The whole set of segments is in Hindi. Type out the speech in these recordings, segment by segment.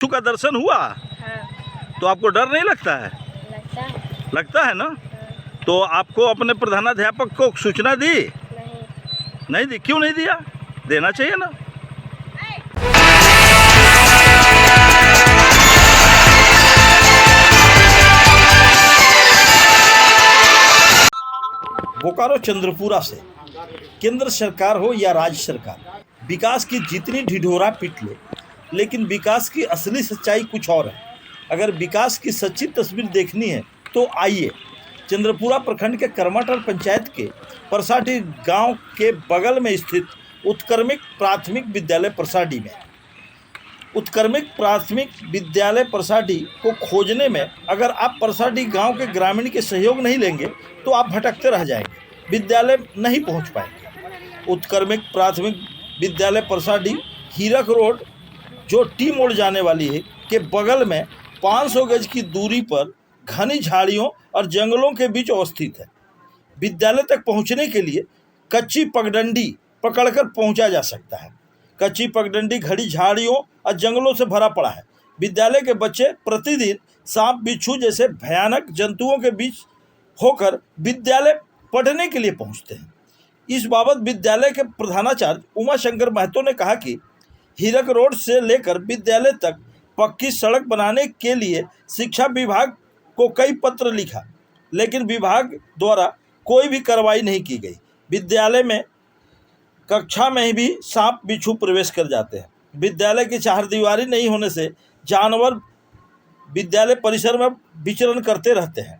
विष्णु का दर्शन हुआ? हाँ। तो आपको डर नहीं लगता है? लगता है। लगता है ना? हाँ। तो आपको अपने प्रधानाध्यापक को सूचना दी? नहीं। नहीं दी? क्यों नहीं दिया? देना चाहिए ना। बोकारो चंद्रपुरा से केंद्र सरकार हो या राज्य सरकार, विकास की जितनी ढिढोरा पीट लो, लेकिन विकास की असली सच्चाई कुछ और है। अगर विकास की सच्ची तस्वीर देखनी है तो आइए चंद्रपुरा प्रखंड के करमाटर पंचायत के परसाडी गांव के बगल में स्थित उत्क्रमिक प्राथमिक विद्यालय परसाडी में। उत्क्रमिक प्राथमिक विद्यालय परसाडी को खोजने में अगर आप परसाडी गांव के ग्रामीण के सहयोग नहीं लेंगे तो आप भटकते रह जाएंगे, विद्यालय नहीं पहुंच पाएंगे। उत्क्रमिक प्राथमिक विद्यालय परसाडी हीरक रोड जो टी मोड़ जाने वाली है के बगल में 500 गज की दूरी पर घनी झाड़ियों और जंगलों के बीच अवस्थित है। विद्यालय तक पहुंचने के लिए कच्ची पगडंडी पकड़कर पहुंचा जा सकता है। कच्ची पगडंडी घड़ी झाड़ियों और जंगलों से भरा पड़ा है। विद्यालय के बच्चे प्रतिदिन सांप बिच्छू जैसे भयानक जंतुओं के बीच होकर विद्यालय पढ़ने के लिए पहुंचते हैं। इस बाबत विद्यालय के प्रधानाचार्य उमा शंकर महतो ने कहा कि हीरक रोड से लेकर विद्यालय तक पक्की सड़क बनाने के लिए शिक्षा विभाग को कई पत्र लिखा, लेकिन विभाग द्वारा कोई भी कार्रवाई नहीं की गई। विद्यालय में कक्षा में भी सांप बिच्छू प्रवेश कर जाते हैं। विद्यालय की चारदीवारी नहीं होने से जानवर विद्यालय परिसर में विचरण करते रहते हैं।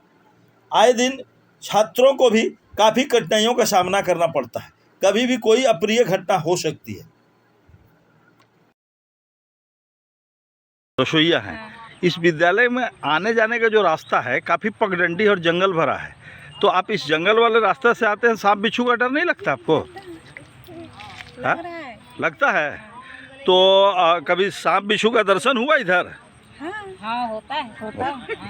आए दिन छात्रों को भी काफ़ी कठिनाइयों का सामना करना पड़ता है। कभी भी कोई अप्रिय घटना हो सकती है। रसोईया है। इस विद्यालय में आने जाने का जो रास्ता है काफ़ी पगडंडी और जंगल भरा है, तो आप इस जंगल वाले रास्ते से आते हैं, सांप बिच्छू का डर नहीं लगता आपको? लगता है। तो कभी सांप बिच्छू का दर्शन हुआ इधर? हाँ होता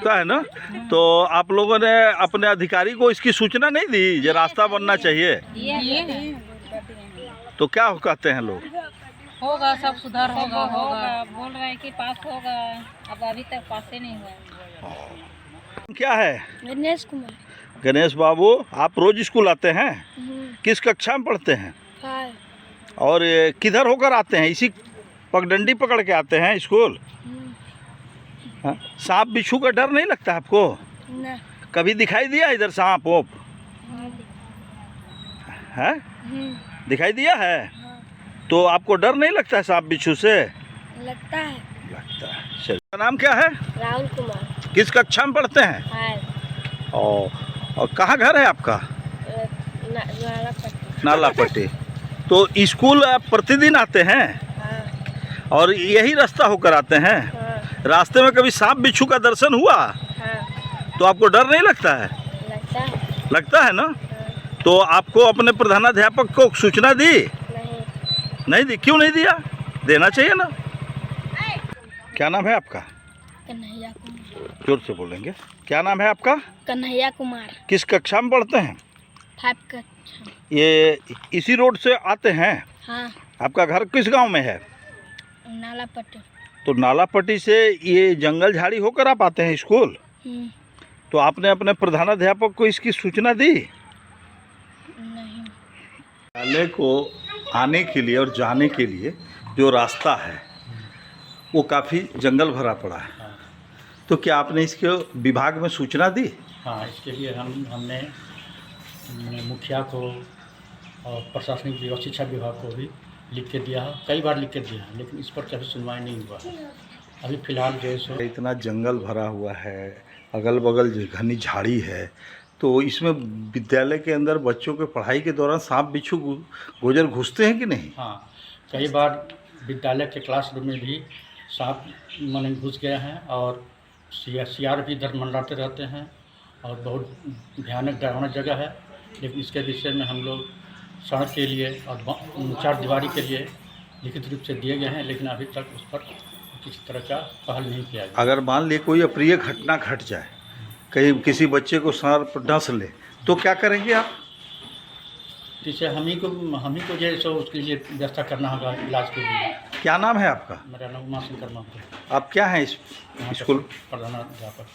है ना। तो आप लोगों ने अपने अधिकारी को इसकी सूचना नहीं दी ये रास्ता बनना चाहिए? तो क्या कहते हैं लोग? होगा, सब सुधार होगा। बोल रहे हैं कि पास होगा, अब अभी तक पास ही नहीं हुआ। क्या है? गणेश कुमार। गणेश बाबू, आप रोज स्कूल आते हैं? किस कक्षा में पढ़ते हैं? और किधर होकर आते हैं? इसी पगडंडी पकड़ के आते हैं स्कूल? सांप बिच्छू का डर नहीं लगता आपको? ना। कभी दिखाई दिया इधर सांप ओप? है? दिखाई दिया है? तो आपको डर नहीं लगता है सांप बिच्छू से? लगता है। चलिए, नाम क्या है? राहुल कुमार। किस कक्षा में पढ़ते हैं? और कहाँ घर है आपका? नालापट्टी। तो स्कूल आप प्रतिदिन आते हैं? हाँ। और यही रास्ता होकर आते हैं? हाँ। रास्ते में कभी सांप बिच्छू का दर्शन हुआ? हाँ। तो आपको डर नहीं लगता है? लगता है। लगता है ना। हाँ। तो आपको अपने प्रधानाध्यापक को सूचना दी? नहीं दी? क्यों नहीं दिया? देना चाहिए ना। क्या नाम है आपका? कन्हैया कुमार। जोर से बोलेंगे। क्या नाम है आपका? कन्हैया कुमार। किस कक्षा में पढ़ते हैं? 5 कक्षा। ये इसी रोड से आते हैं? हाँ। आपका घर किस गांव में है? नालापट्टी। तो नालापट्टी से ये जंगल झाड़ी होकर आप आते हैं स्कूल? तो आपने अपने प्रधानाध्यापक को इसकी सूचना दी? नहीं। विद्यालय को आने के लिए और जाने के लिए जो रास्ता है वो काफ़ी जंगल भरा पड़ा है। तो क्या आपने इसके विभाग में सूचना दी? हाँ, इसके लिए हमने मुखिया को और प्रशासनिक विभाग शिक्षा विभाग को भी लिख के दिया है, कई बार लिख के दिया है, लेकिन इस पर कभी सुनवाई नहीं हुआ। अभी फ़िलहाल जो है सो इतना जंगल भरा हुआ है, अगल बगल घनी झाड़ी है, तो इसमें विद्यालय के अंदर बच्चों के पढ़ाई के दौरान सांप बिच्छू गोजर घुसते हैं कि नहीं? हाँ, कई बार विद्यालय के क्लासरूम में भी सांप माने घुस गए हैं और सियार भी इधर मंडराते रहते हैं और बहुत भयानक डरावना जगह है। लेकिन इसके विषय में हम लोग सड़क के लिए और चारदीवारी के लिए लिखित रूप से दिए गए हैं, लेकिन अभी तक उस पर किसी तरह का पहल नहीं किया गया। अगर मान लिए कोई अप्रिय घटना घट जाए, कहीं किसी बच्चे को सांप डस ले, तो क्या करेंगे आप? जिससे हम ही को जो है सो उसके लिए व्यवस्था करना होगा इलाज के लिए। क्या नाम है आपका? मेरा नाम उमाशंकर महतो, आप क्या हैं इस यहाँ के स्कूल? प्रधानाध्यापक।